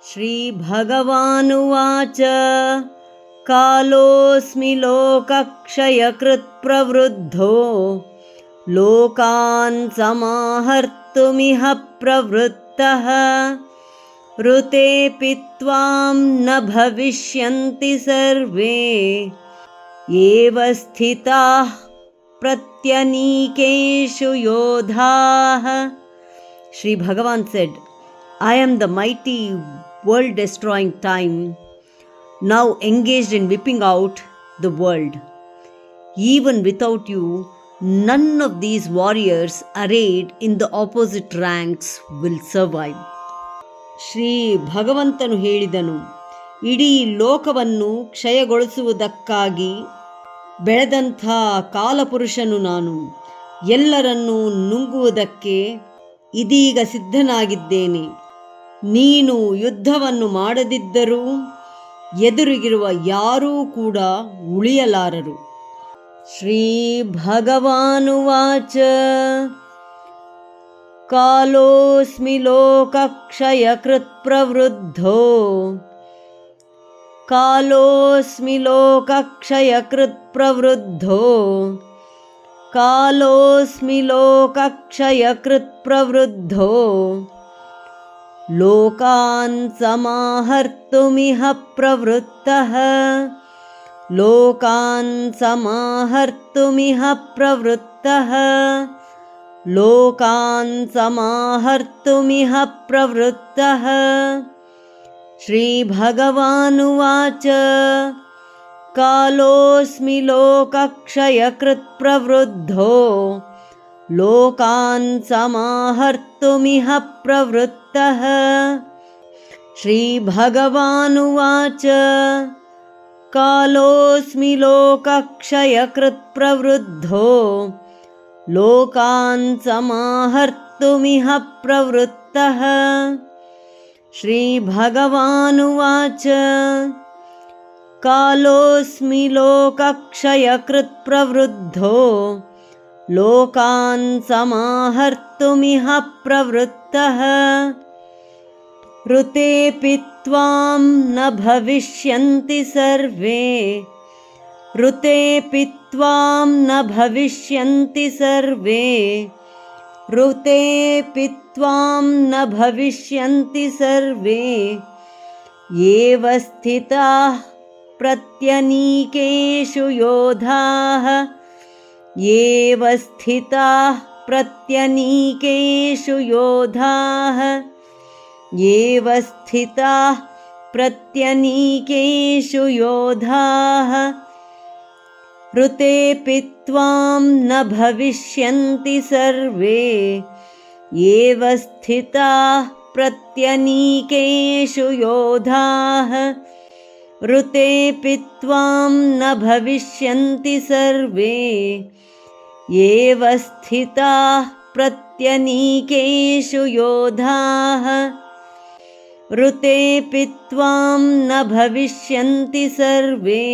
श्रीभगवानुवाच कालोऽस्मि लोकक्षयकृत् प्रवृद्धो लोकान् समाहर्तुमिह प्रवृत्तः ऋतेऽपि त्वां न भविष्यन्ति सर्वे एव स्थिताः प्रत्यनीकेषु योधाः. Sri Bhagavan said, I am the mighty world destroying time, now engaged in whipping out the world. Even without you, none of these warriors arrayed in the opposite ranks will survive. Shri ಭಗವಂತನು ಹೇಳಿದನು, ಇಡೀ ಲೋಕವನ್ನು ಕ್ಷಯಗೊಳಿಸುವುದಕ್ಕಾಗಿ ಬೆಳೆದಂಥ ಕಾಲಪುರುಷನು ನಾನು. ಎಲ್ಲರನ್ನೂ ನುಂಗುವುದಕ್ಕೆ ಇದೀಗ ಸಿದ್ಧನಾಗಿದ್ದೇನೆ. ನೀನು ಯುದ್ಧವನ್ನು ಮಾಡದಿದ್ದರೂ ಎದುರಿಗಿರುವ ಯಾರೂ ಕೂಡ ಉಳಿಯಲಾರರು. ಶ್ರೀ ಭಗವಾನುವಾಚ ಕಾಲೋऽಸ್ಮಿ ಲೋಕಕ್ಷಯಕೃತ್ ಪ್ರವೃದ್ಧೋ ಕಾಲೋऽಸ್ಮಿ ಲೋಕಕ್ಷಯಕೃತ್ ಪ್ರವೃದ್ಧೋ ಕಾಲೋऽಸ್ಮಿ ಲೋಕಕ್ಷಯಕೃತ್ ಪ್ರವೃದ್ಧೋ ಲೋಕಾನ್ ಸಮಾಹರ್ತುಮಿಹ ಪ್ರವೃತ್ತಃ ಲೋಕಾನ್ ಸಮಾಹರ್ತುಮಿಹ ಪ್ರವೃತ್ತಃ ಲೋಕಾನ್ ಸಮಾಹರ್ತುಮಿಹ ಪ್ರವೃತ್ತಃ. ಶ್ರೀ ಭಗವಾನುವಾಚ ಕಾಲೋऽಸ್ಮಿ ಲೋಕಕ್ಷಯಕೃತ್ ಪ್ರವೃದ್ಧೋ ಲೋಕಾನ್ ಸಮಾಹರ್ತುಮಿಹ ಪ್ರವೃತ್ತಃ. ಶ್ರೀ ಭಗವಾನುವಾಚ ಕಾಲೋऽಸ್ಮಿ ಲೋಕಕ್ಷಯಕೃತ್ ಪ್ರವೃದ್ಧೋ ಲೋಕಾನ್ ಸಮಾಹರ್ತುಮಿಹ ಪ್ರವೃತ್ತಃ. ಶ್ರೀ ಭಗವಾನುವಾಚ ಕಾಲೋऽಸ್ಮಿ ಲೋಕಕ್ಷಯಕೃತ್ ಪ್ರವೃದ್ಧೋ ಲೋಕಾನ್ ಸಮಾಹರ್ತುಮಿಹ ಪ್ರವೃತ್ತಃ ಋತೇऽಪಿ ತ್ವಾಂ ನ ಭವಿಷ್ಯಂತಿ ಸರ್ವೇ ಋತೇऽಪಿ ತ್ವಾಂ ನ ಭವಿಷ್ಯಂತಿ ಸರ್ವೇ ಋತೇऽಪಿ ತ್ವಾಂ ನ ಭವಿಷ್ಯಂತಿ ಸರ್ವೇ ಏವ ಸ್ಥಿತಾಃ ಪ್ರತ್ಯನೀಕೇಷು ಯೋಧಾಃ ಏವ ಸ್ಥಿತಾಃ ಪ್ರತ್ಯನೀಕೇಷು ಯೋಧಾಃ ಏವ ಸ್ಥಿತಾಃ ಪ್ರತ್ಯನೀಕೇಷು ಯೋಧಾಃ ಋತೇऽಪಿ ತ್ವಾಂ ನ ಭವಿಷ್ಯಂತಿ ಸರ್ವೇ ಏವ ಸ್ಥಿತಾಃ ಪ್ರತ್ಯನೀಕೇಷು ಯೋಧಾಃ ಋತೇऽಪಿ ತ್ವಾಂ ನ ಭವಿಷ್ಯಂತಿ ಸರ್ವೇ ಏವ ಸ್ಥಿತಾಃ ಪ್ರತ್ಯನೀಕೇಷು ಯೋಧಾಃ ಋತೇऽಪಿ ತ್ವಾಂ ನ ಭವಿಷ್ಯಂತಿ ಸರ್ವೇ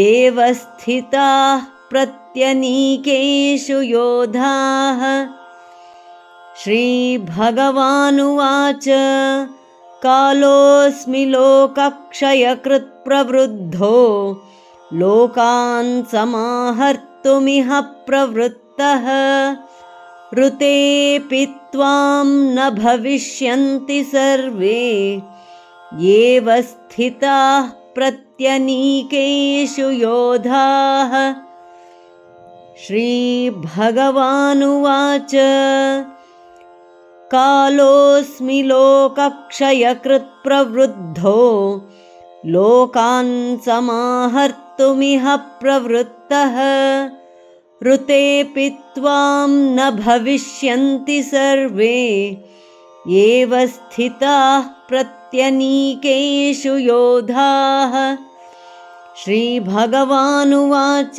ಏವ ಸ್ಥಿತಾಃ ಪ್ರತ್ಯನೀಕೇಷು ಯೋಧಾಃ. ಶ್ರೀ ಭಗವಾನುವಾಚ ಕಾಲೋऽಸ್ಮಿ ಲೋಕಕ್ಷಯಕೃತ್ ಪ್ರವೃದ್ಧೋ ಲೋಕಾನ್ ಸಮಾಹರ್ತುಮಿಹ ಪ್ರವೃತ್ತಃ ಋತೇऽಪಿ ತ್ವಾಂ ನ ಭವಿಷ್ಯಂತಿ ಸರ್ವೇ ಏವ ಸ್ಥಿತಾಃ ಪ್ರತ್ಯನೀಕೇಷು ಯೋಧಾಃ. ಶ್ರೀ ಭಗವಾನುವಾಚ ಕಾಲೋऽಸ್ಮಿ ಲೋಕಕ್ಷಯಕೃತ್ ಪ್ರವೃದ್ಧೋ ಲೋಕಾನ್ ಸಮಾಹರ್ತುಮಿಹ ಪ್ರವೃತ್ತಃ ಋತೇऽಪಿ ತ್ವಾಂ ನ ಭವಿಷ್ಯಂತಿ ಸರ್ವೇ ಏವ ಸ್ಥಿತಾಃ ಪ್ರತ್ಯನೀಕೇಷು ಯೋಧಾಃ. ಶ್ರೀ ಭಗವಾನುವಾಚ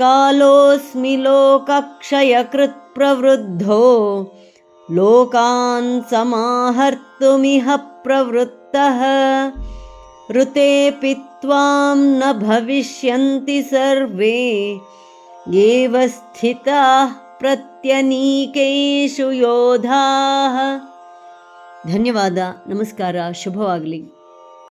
ಕಾಲೋऽಸ್ಮಿ ಲೋಕಕ್ಷಯಕೃತ್ ಪ್ರವೃದ್ಧೋ ಲೋಕಾನ್ ಸಮಾಹರ್ತುಮಿಹ ಪ್ರವೃತ್ತಃ ಋತೇऽಪಿ ತ್ವಾಂ ನ ಭವಿಷ್ಯಂತಿ ಸರ್ವೇ ಏವ ಸ್ಥಿತಾಃ ಪ್ರತ್ಯನೀಕೇಷು ಯೋಧಾಃ ಧನ್ಯವಾದ. ನಮಸ್ಕಾರ. ಶುಭವಾಗಲಿ.